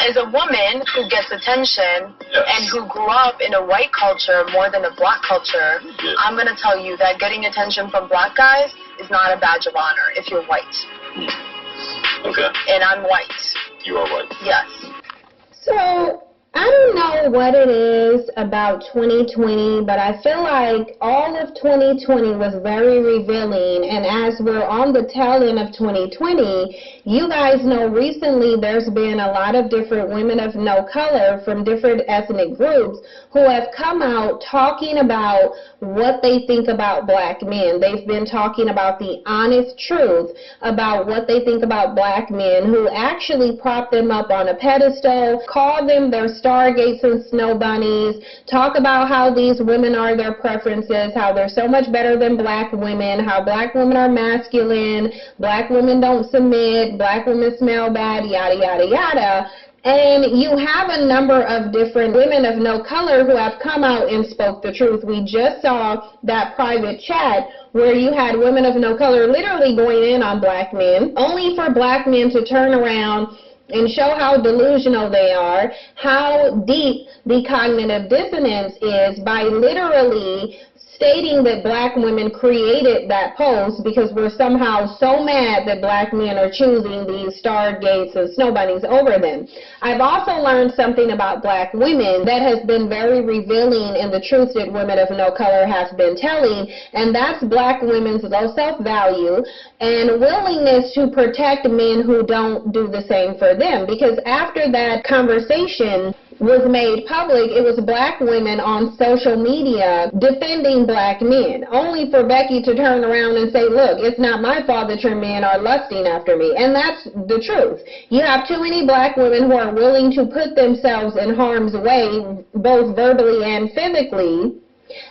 as a woman who gets attention and who grew up in a white culture more than a black culture, I'm going to tell you that getting attention from black guys is not a badge of honor if you're white. Okay. And I'm white. You are white. Yes. So, I don't know what it is about 2020, but I feel like all of 2020 was very revealing, and as we're on the tail end of 2020, you guys know recently there's been a lot of different women of no color from different ethnic groups who have come out talking about what they think about black men. They've been talking about the honest truth about what they think about black men, who actually prop them up on a pedestal, call them their stargates and snow bunnies, talk about how these women are their preferences, how they're so much better than black women, how black women are masculine, black women don't submit, black women smell bad, yada, yada, yada. And you have a number of different women of no color who have come out and spoke the truth. We just saw that private chat where you had women of no color literally going in on black men, only for black men to turn around and show how delusional they are, how deep the cognitive dissonance is by literally stating that black women created that post because we're somehow so mad that black men are choosing these stargates and snow bunnies over them. I've also learned something about black women that has been very revealing in the truth that women of no color have been telling, and that's black women's low self-value and willingness to protect men who don't do the same for them. Because after that conversation was made public, it was black women on social media defending black men, only for Becky to turn around and say, look, it's not my fault that your men are lusting after me. And that's the truth. You have too many black women who are willing to put themselves in harm's way, both verbally and physically,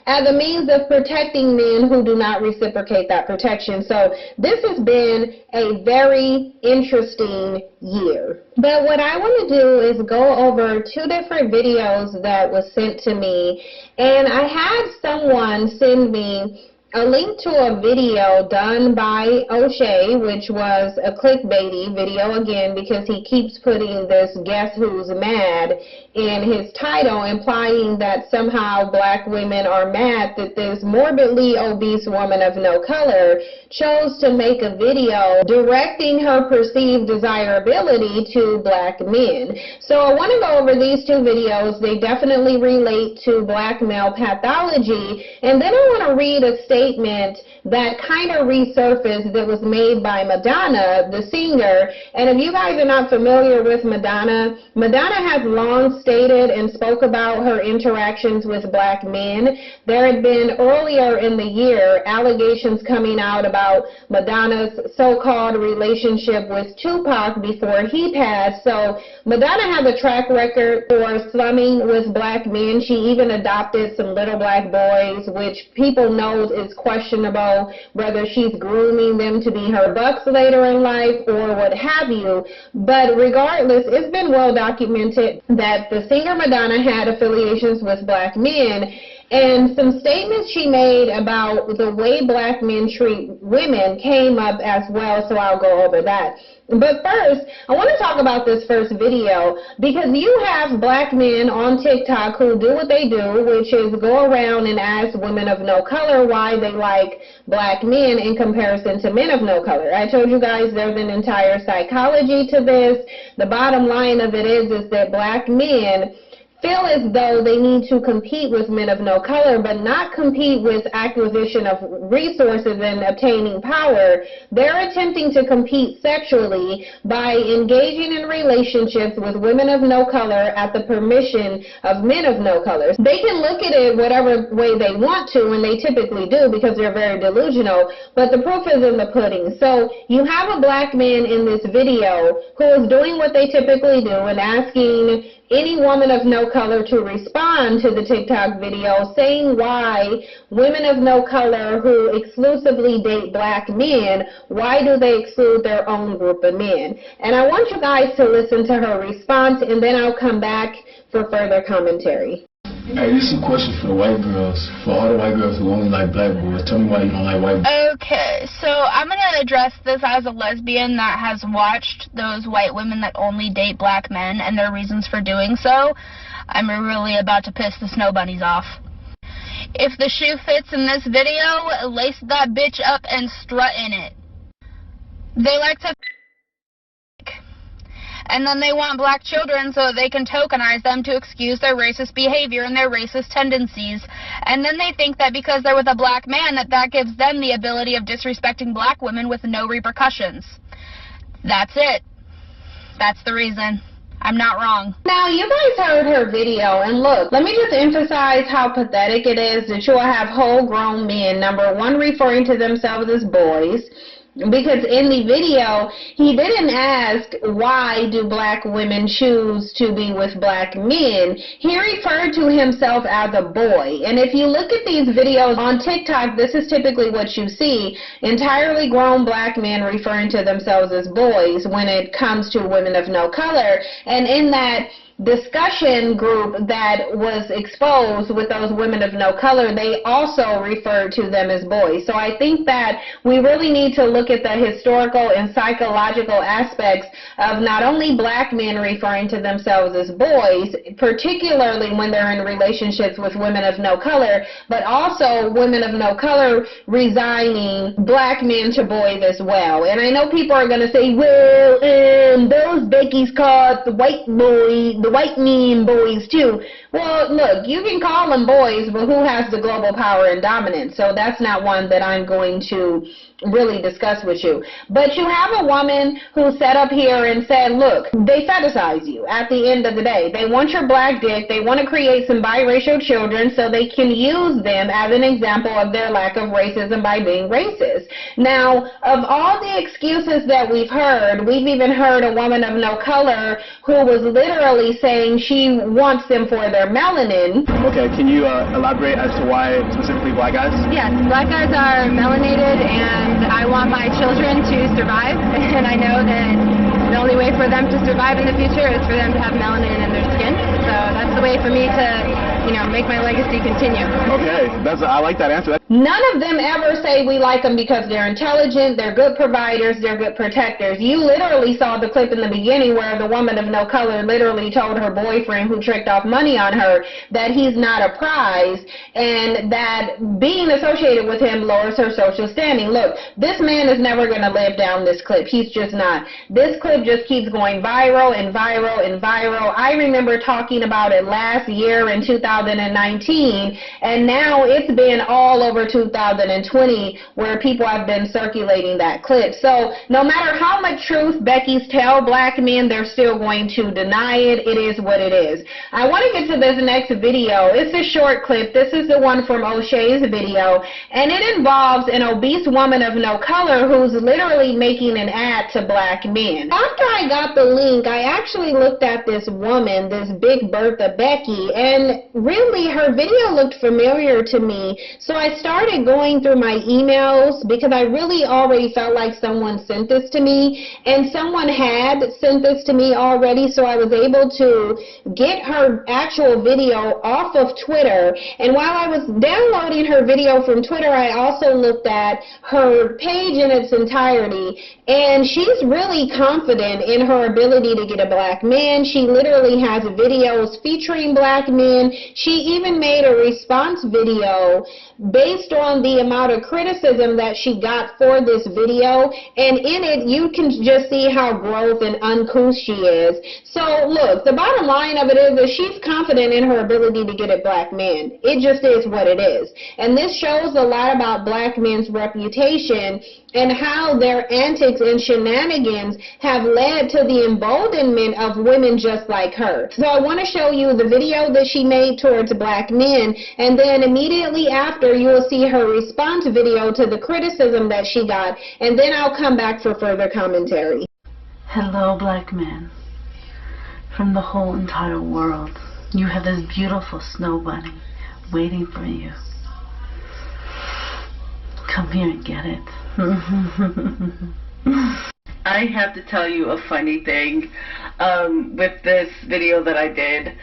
as a means of protecting men who do not reciprocate that protection. So this has been a very interesting year. But what I want to do is go over 2 different videos that was sent to me, and I had someone send me a link to a video done by O'Shea, which was a clickbaity video, again, because he keeps putting this guess who's mad in his title, implying that somehow black women are mad that this morbidly obese woman of no color chose to make a video directing her perceived desirability to black men. So I want to go over these 2 videos. They definitely relate to black male pathology, and then I want to read a statement that kind of resurfaced that was made by Madonna, the singer. And if you guys are not familiar with Madonna, Madonna has long stated and spoke about her interactions with black men. There had been earlier in the year allegations coming out about Madonna's so-called relationship with Tupac before he passed. So Madonna has a track record for slumming with black men. She even adopted some little black boys, which people know is questionable whether she's grooming them to be her bucks later in life or what have you. But regardless, it's been well documented that the singer Madonna had affiliations with black men, and some statements she made about the way black men treat women came up as well, so I'll go over that. But first, I want to talk about this first video because you have black men on TikTok who do what they do, which is go around and ask women of no color why they like black men in comparison to men of no color. I told you guys there's an entire psychology to this. The bottom line of it is that black men feel as though they need to compete with men of no color, but not compete with acquisition of resources and obtaining power. They're attempting to compete sexually by engaging in relationships with women of no color at the permission of men of no color. They can look at it whatever way they want to, and they typically do because they're very delusional, but the proof is in the pudding. So you have a black man in this video who is doing what they typically do and asking any woman of no color to respond to the TikTok video saying why women of no color who exclusively date black men, why do they exclude their own group of men? And I want you guys to listen to her response, and then I'll come back for further commentary. Hey, this is a question for the white girls. For all the white girls who only like black boys, tell me why you don't like white boys. Okay, so I'm going to address this as a lesbian that has watched those white women that only date black men and their reasons for doing so. I'm really about to piss the snow bunnies off. If the shoe fits in this video, lace that bitch up and strut in it. They like to and then they want black children so they can tokenize them to excuse their racist behavior and their racist tendencies. And then they think that because they're with a black man that gives them the ability of disrespecting black women with no repercussions. That's it. That's the reason. I'm not wrong. Now, you guys heard her video, and look, let me just emphasize how pathetic it is that you'll have whole grown men, number one, referring to themselves as boys. Because in the video, he didn't ask why do black women choose to be with black men. He referred to himself as a boy. And if you look at these videos on TikTok, this is typically what you see. Entirely grown black men referring to themselves as boys when it comes to women of no color. And in that discussion group that was exposed with those women of no color, they also referred to them as boys. So I think that we really need to look at the historical and psychological aspects of not only black men referring to themselves as boys, particularly when they're in relationships with women of no color, but also women of no color resigning black men to boys as well. And I know people are going to say, well, those Becky's called the white men boys too. Well, look, you can call them boys, but who has the global power and dominance? So that's not one that I'm going to really discuss with you. But you have a woman who sat up here and said, look, they fetishize you at the end of the day. They want your black dick. They want to create some biracial children so they can use them as an example of their lack of racism by being racist. Now, of all the excuses that we've heard, we've even heard a woman of no color who was literally saying she wants them for their melanin. Okay, can you elaborate as to why specifically black guys? Yes, black guys are melanated, and I want my children to survive, and I know that the only way for them to survive in the future is for them to have melanin in their skin. So that's the way for me to, make my legacy continue. Okay, I like that answer. None of them ever say we like them because they're intelligent, they're good providers, they're good protectors. You literally saw the clip in the beginning where the woman of no color literally told her boyfriend who tricked off money on her that he's not a prize and that being associated with him lowers her social standing. Look, this man is never going to live down this clip. He's just not. This clip just keeps going viral and viral and viral. I remember talking about it last year in 2019, and now it's been all over 2020 where people have been circulating that clip. So no matter how much truth Becky's tell black men, they're still going to deny it. It is what it is. I want to get to this next video. It's a short clip. This is the one from O'Shea's video, and it involves an obese woman of no color who's literally making an ad to black men. After I got the link, I actually looked at this woman, this Big Bertha Becky, and really her video looked familiar to me. So I started going through my emails because I really already felt like someone sent this to me, and someone had sent this to me already, so I was able to get her actual video off of Twitter. And while I was downloading her video from Twitter, I also looked at her page in its entirety, and she's really confident in her ability to get a black man. She literally has videos featuring black men. She even made a response video based on the amount of criticism that she got for this video, and in it you can just see how gross and uncouth she is. So look, the bottom line of it is that she's confident in her ability to get a black man. It just is what it is. And this shows a lot about black men's reputation and how their antics and shenanigans have led to the emboldenment of women just like her. So I want to show you the video that she made towards black men, and then immediately after you will see her response video to the criticism that she got, and then I'll come back for further commentary. Hello, black men. From the whole entire world, you have this beautiful snow bunny waiting for you. Come here and get it. I have to tell you a funny thing with this video that I did.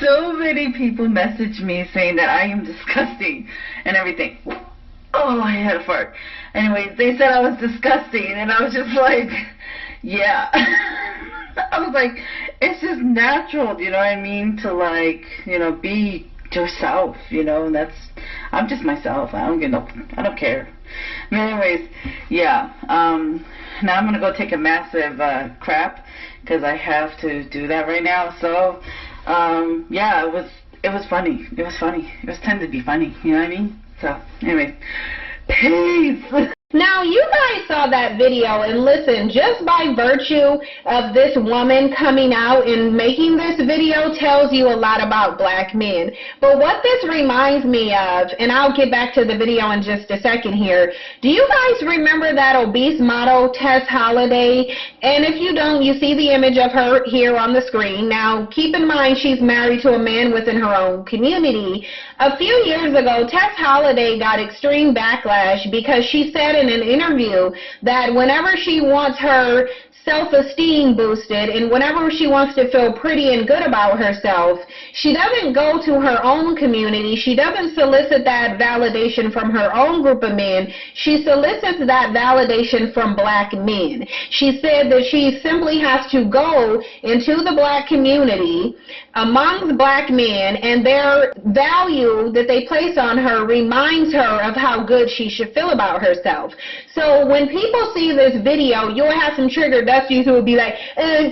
So many people message me saying that I am disgusting and everything. Oh, I had a fart. Anyways, they said I was disgusting, and I was just like, yeah. I was like, it's just natural, you know what I mean, to like, you know, be yourself, you know, and I'm just myself. I don't care. But anyways, yeah. Now I'm gonna go take a massive crap because I have to do that right now. So, yeah, it was funny. It was funny. It was tend to be funny. You know what I mean? So, anyways, peace. Now, you guys saw that video, and listen, just by virtue of this woman coming out and making this video tells you a lot about black men. But what this reminds me of, and I'll get back to the video in just a second here, do you guys remember that obese model, Tess Holliday? And if you don't, you see the image of her here on the screen. Now, keep in mind she's married to a man within her own community. A few years ago, Tess Holliday got extreme backlash because she said in an interview that whenever she wants her self-esteem boosted and whenever she wants to feel pretty and good about herself, she doesn't go to her own community. She doesn't solicit that validation from her own group of men. She solicits that validation from black men. She said that she simply has to go into the black community amongst black men, and their value that they place on her reminds her of how good she should feel about herself. So when people see this video, you'll have some triggered dusties who will be like,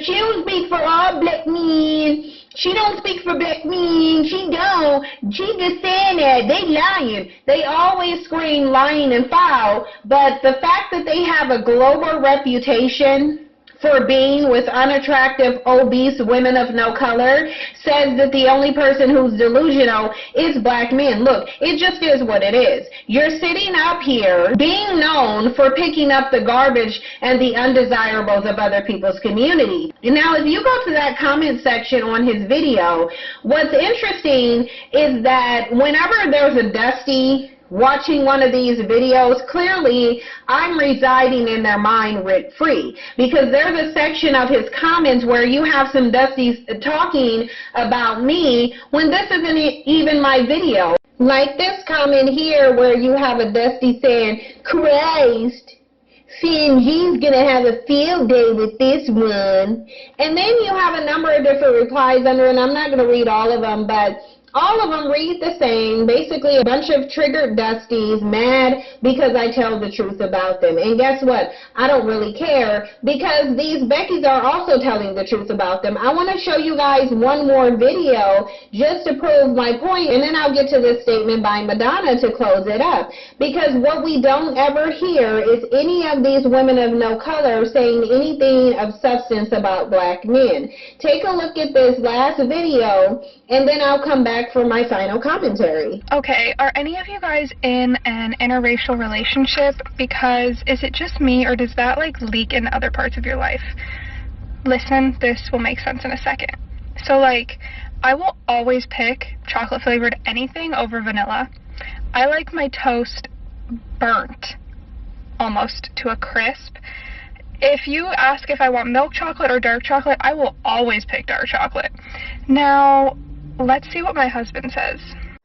she don't speak for all black men. She don't speak for black men. She don't. She just saying that. They lying. They always scream lying and foul. But the fact that they have a global reputation for being with unattractive, obese women of no color says that the only person who's delusional is black men. Look, it just is what it is. You're sitting up here being known for picking up the garbage and the undesirables of other people's community. Now, if you go to that comment section on his video, what's interesting is that whenever there's a dusty watching one of these videos, clearly I'm residing in their mind rent-free, because there's a section of his comments where you have some dusties talking about me when this isn't even my video. Like this comment here where you have a dusty saying, Christ, Finn, he's going to have a field day with this one. And then you have a number of different replies under, and I'm not going to read all of them, but all of them read the same. Basically, a bunch of triggered dusties mad because I tell the truth about them. And guess what? I don't really care, because these Beckys are also telling the truth about them. I want to show you guys one more video just to prove my point, and then I'll get to this statement by Madonna to close it up. Because what we don't ever hear is any of these women of no color saying anything of substance about black men. Take a look at this last video, and then I'll come back for my final commentary. Okay, are any of you guys in an interracial relationship? Because is it just me, or does that like leak in other parts of your life? Listen, this will make sense in a second. So like, I will always pick chocolate flavored anything over vanilla. I like my toast burnt almost to a crisp. If you ask if I want milk chocolate or dark chocolate, I will always pick dark chocolate. Now, let's see what my husband says.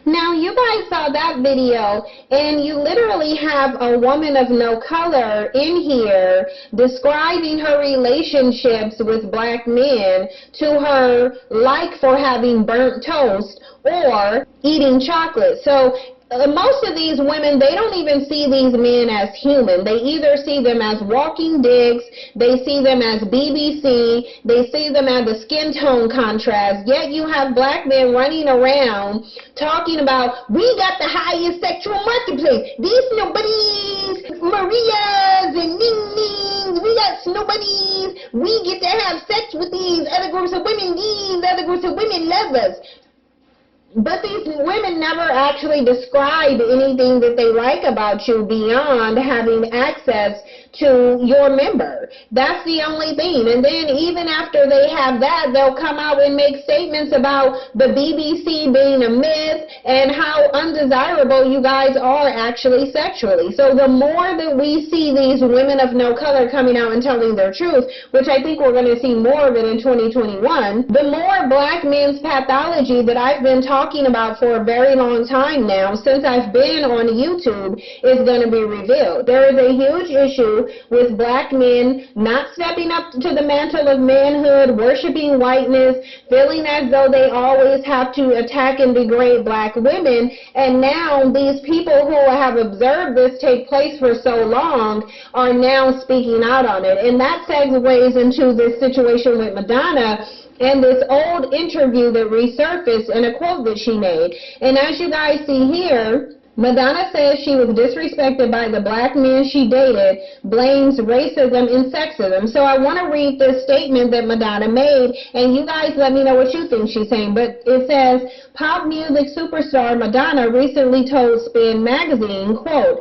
Now, you guys saw that video, and you literally have a woman of no color in here describing her relationships with black men to her like for having burnt toast or eating chocolate. So most of these women, they don't even see these men as human. They either see them as walking dicks, they see them as BBC, they see them as a skin tone contrast, yet you have black men running around talking about, we got the highest sexual marketplace. These nobodies, Marias and Ning Nings, we got nobodies. We get to have sex with these other groups of women. These other groups of women love us. But these women never actually describe anything that they like about you beyond having access to your member. That's the only thing. And then even after they have that, they'll come out and make statements about the BBC being a myth and how undesirable you guys are actually sexually. So the more that we see these women of no color coming out and telling their truth, which I think we're going to see more of it in 2021, the more black men's pathology that I've been talking about for a very long time now, since I've been on YouTube, is going to be revealed. There is a huge issue with black men not stepping up to the mantle of manhood, worshiping whiteness, feeling as though they always have to attack and degrade black women, and now these people who have observed this take place for so long are now speaking out on it. And that segues into this situation with Madonna and this old interview that resurfaced and a quote that she made. And as you guys see here, Madonna says she was disrespected by the black men she dated, blames racism and sexism. So I want to read this statement that Madonna made, and you guys let me know what you think she's saying. But it says, pop music superstar Madonna recently told Spin magazine, quote,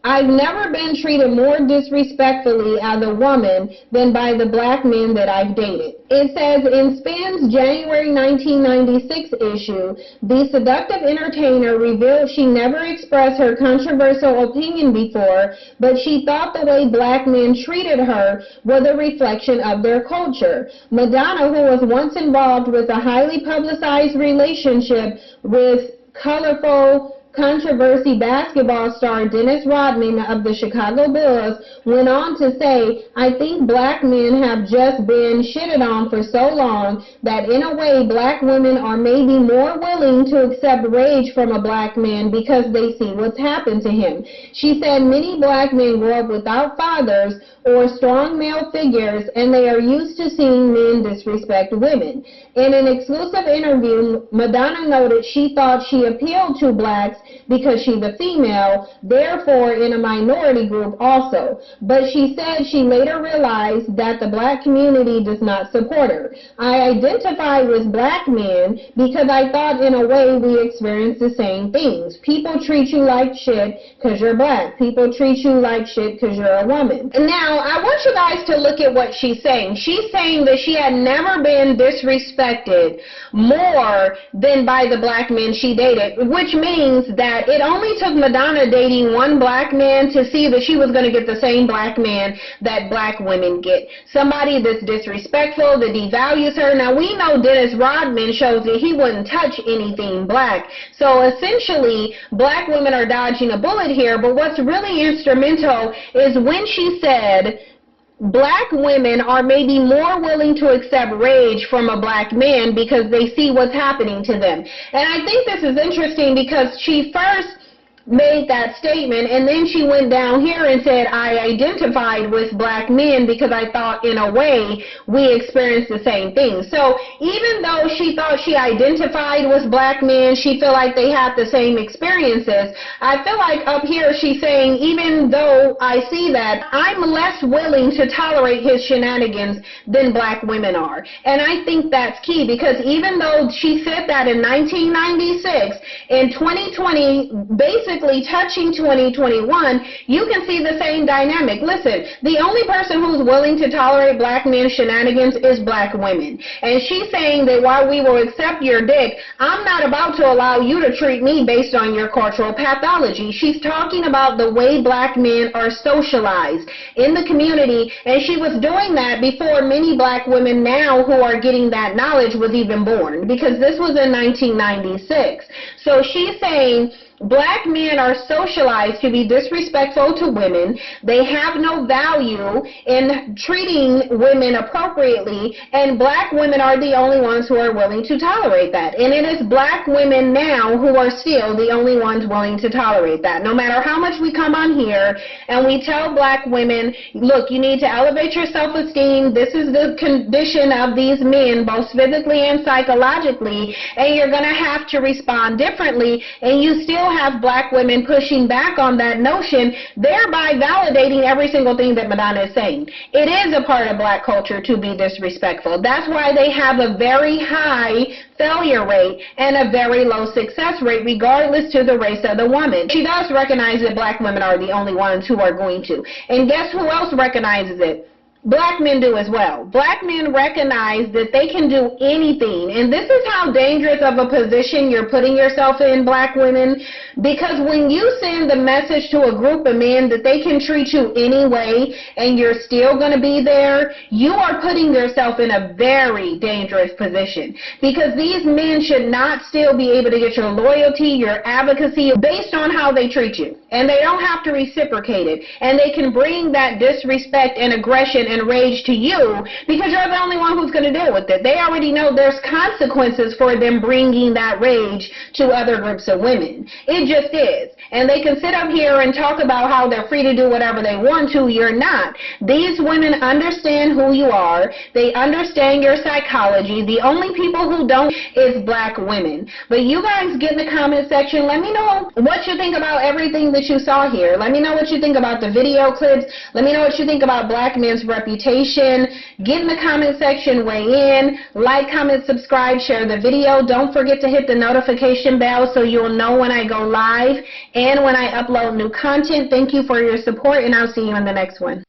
I've never been treated more disrespectfully as a woman than by the black men that I've dated. It says in Spin's January 1996 issue, the seductive entertainer revealed she never expressed her controversial opinion before, but she thought the way black men treated her was a reflection of their culture. Madonna, who was once involved with a highly publicized relationship with colorful controversy basketball star Dennis Rodman of the Chicago Bulls, went on to say, I think black men have just been shitted on for so long that in a way black women are maybe more willing to accept rage from a black man because they see what's happened to him. She said many black men grow up without fathers or strong male figures, and they are used to seeing men disrespect women. In an exclusive interview, Madonna noted she thought she appealed to blacks because she's a female, therefore in a minority group also. But she said she later realized that the black community does not support her. I identify with black men because I thought in a way we experience the same things. People treat you like shit because you're black. People treat you like shit because you're a woman. And now, I want you guys to look at what she's saying. She's saying that she had never been disrespected more than by the black men she dated, which means that it only took Madonna dating one black man to see that she was going to get the same black man that black women get. Somebody that's disrespectful, that devalues her. Now, we know Dennis Rodman shows that he wouldn't touch anything black. So, essentially, black women are dodging a bullet here, but what's really instrumental is when she said, black women are maybe more willing to accept rage from a black man because they see what's happening to them. And I think this is interesting because she first made that statement, and then she went down here and said, I identified with black men because I thought in a way we experienced the same thing. So even though she thought she identified with black men, she felt like they had the same experiences. I feel like up here she's saying, even though I see that, I'm less willing to tolerate his shenanigans than black women are. And I think that's key, because even though she said that in 1996, in 2020, basically touching 2021, you can see the same dynamic. Listen, the only person who's willing to tolerate black men's shenanigans is black women. And she's saying that while we will accept your dick, I'm not about to allow you to treat me based on your cultural pathology. She's talking about the way black men are socialized in the community, and she was doing that before many black women now who are getting that knowledge was even born, because this was in 1996. So she's saying black men are socialized to be disrespectful to women. They have no value in treating women appropriately, and black women are the only ones who are willing to tolerate that. And it is black women now who are still the only ones willing to tolerate that. No matter how much we come on here and we tell black women, look, you need to elevate your self-esteem. This is the condition of these men, both physically and psychologically, and you're going to have to respond differently, and you still still have black women pushing back on that notion, thereby validating every single thing that Madonna is saying. It is a part of black culture to be disrespectful. That's why they have a very high failure rate and a very low success rate regardless to the race of the woman. She does recognize that black women are the only ones who are going to. And guess who else recognizes it? Black men do as well. Black men recognize that they can do anything. And this is how dangerous of a position you're putting yourself in, black women, because when you send the message to a group of men that they can treat you anyway and you're still going to be there, you are putting yourself in a very dangerous position, because these men should not still be able to get your loyalty, your advocacy based on how they treat you. And they don't have to reciprocate it. And they can bring that disrespect and aggression and rage to you because you're the only one who's going to deal with it. They already know there's consequences for them bringing that rage to other groups of women. It just is. And they can sit up here and talk about how they're free to do whatever they want to. You're not. These women understand who you are. They understand your psychology. The only people who don't is black women. But you guys get in the comment section. Let me know what you think about everything that you saw here. Let me know what you think about the video clips. Let me know what you think about black men's reputation. Get in the comment section, weigh in, like, comment, subscribe, share the video. Don't forget to hit the notification bell so you'll know when I go live and when I upload new content. Thank you for your support, and I'll see you in the next one.